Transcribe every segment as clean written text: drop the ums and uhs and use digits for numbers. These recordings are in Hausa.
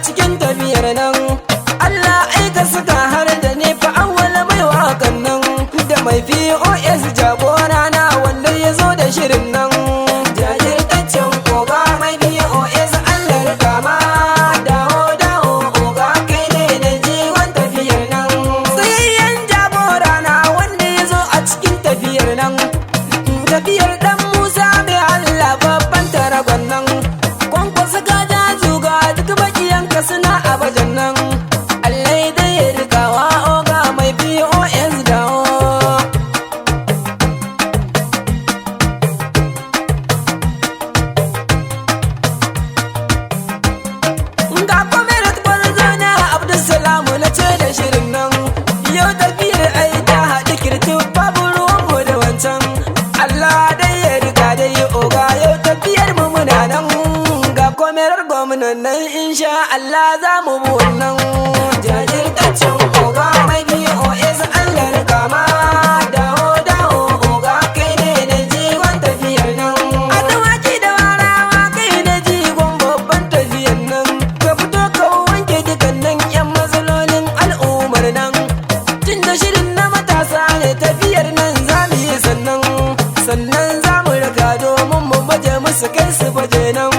cikin tafiyar nan. Allah aika suka har da ne fa awwal mai wakan nan, da mai POS jagora na wanda ya zo da shirin nan. Jajirtaccen oga mai POS Allah rika ma, dawo dawo oga kai ne da jiwon tafiyar nan. Tsayayyen jagora na wanda ya zo a cikin tafiyar nan, tafiyar dan Musa mai Allah babban taragon nan. Kwankwasa gaja zuga duk bakiyanka suna a bajan nan. Allah dai ya rikawa oga mai POS dawo. Ga kwamirat gwarzo na Abdulsalamu na ce da shirin nan, yau tafiyar ai ta haɗu kirti babu ruwanmu da wancan. Allah dai ya riga dai oga yau tafiyar mu muna nan. Ga kwamirar gwamnan nan insha Allah za mu bi wannan. Jajirtaccen oga mai POS Allah rika ma, dawo dawo oga kai ne da jigon tafiyar nan. A dawaki da warawa kai ne jigon babban tafiyar nan. Ka fito ka wanke dukannan yan matsalolin al'ummar nan. Tun da shirin na matasa ne tafiyar nan za mu yi sannan. Sannan za mu raka domin mu baje musu kai su baje nan.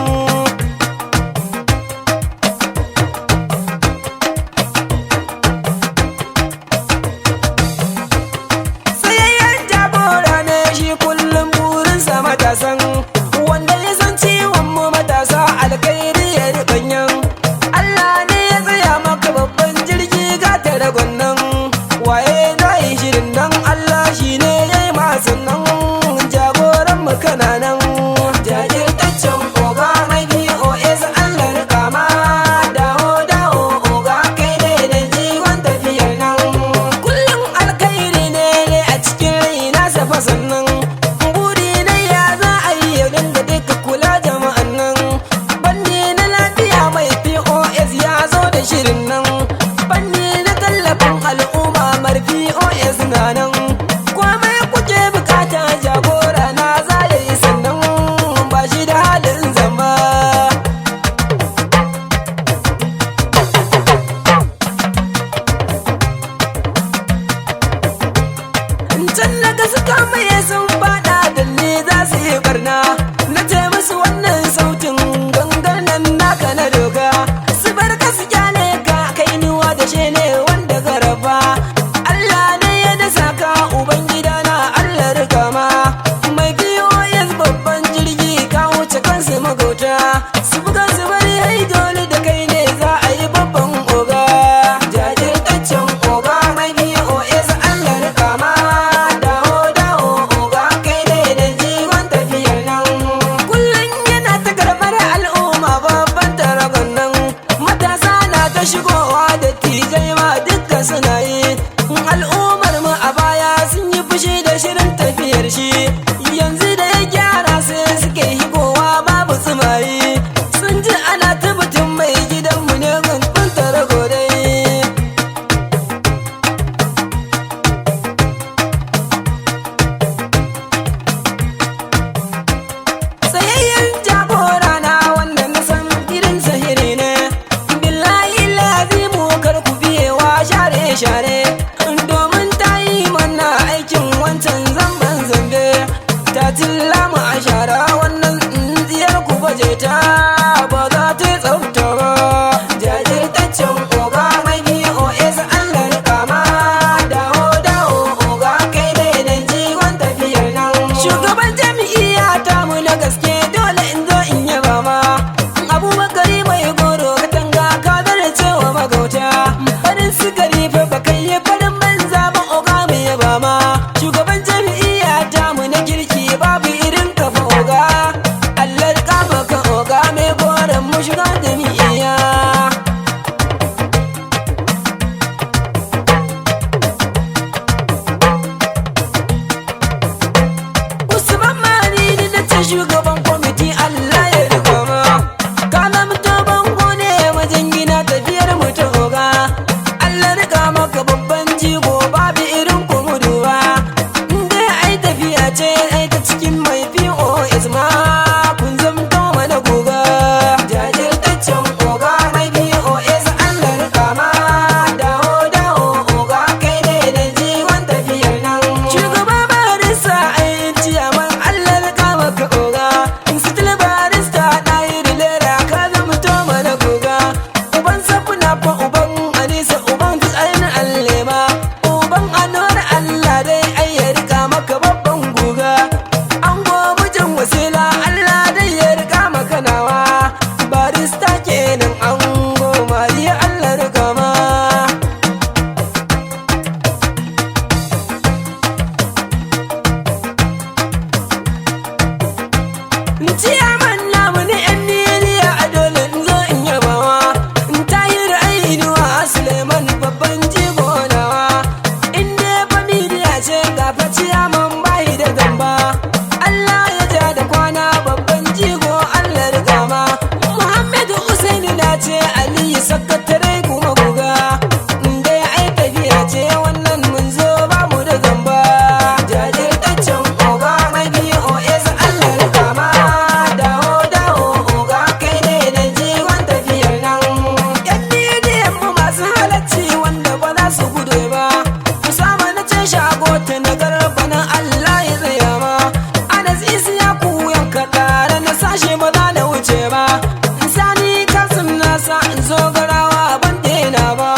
garawa ban daina ba.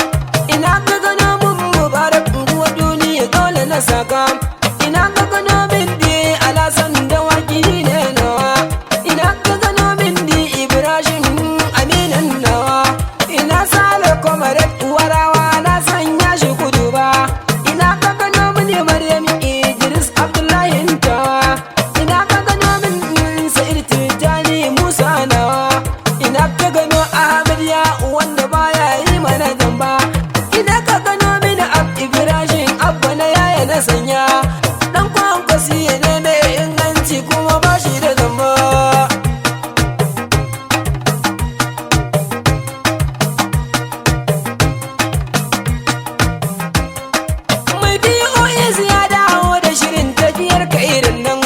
Ina ka gano mun mubarak unguwa duniya dole na saka. Ina ka gano min di alasan da waki ne nawa. Ina ka gano min di Ibrahim aminan nawa. Ina sale komaret warawa na sanya shi kudu ba. Ina ka gano min Maryam Idris Abdullahi tawa. Ina ka gano min Sa'id Tijani Musa nawa. Ina ka gano Ahmad ya wanda baya yi mana zamba. Ina ka gano min Ibrahim abba na yaya na sanya. Dan kwankwasi ne mai inganci kuma ba shi da zamba. Mai BOS ya dawo da shirin tafiyar ka irin nan.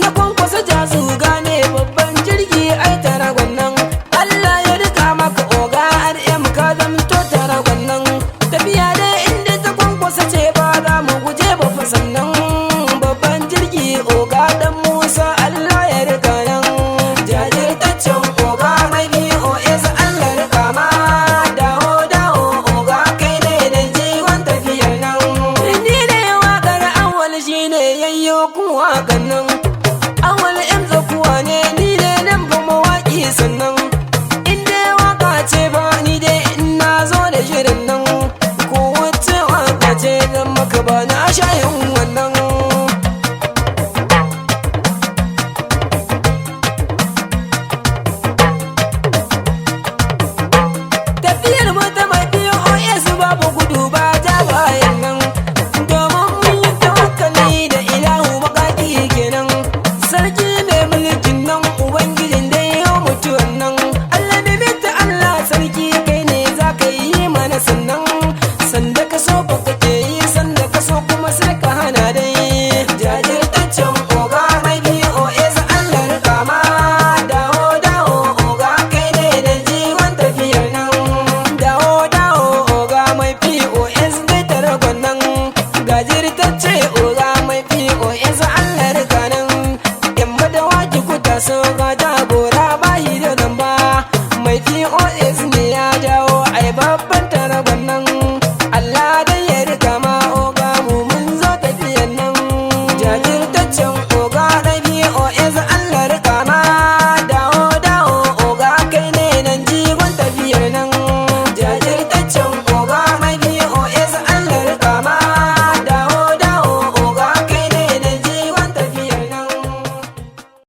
Na kwankwasa jazu gane babban jirgi ai taragon nan. Allah ya rika maka oga RM ka zamto taragon nan. Tafiya dai inda ta kwankwasa ce ba za mu guje ba fa sannan. Babban jirgi oga dan Musa Allah ya rika nan. Jajirtaccen oga mai BOS Allah rika ma. Dawo dawo oga kai ne da jigon tafiyar nan. Ni ne waƙar awal shine yayyo kun waƙar nan. Awal emza kuwa ne ni ne nan ba mawaƙi sannan. In dai waka ce ba ni dai in na zo da shirin nan. Ko wacce waka ce zan maka ba na shayin wannan. Tafiyar mu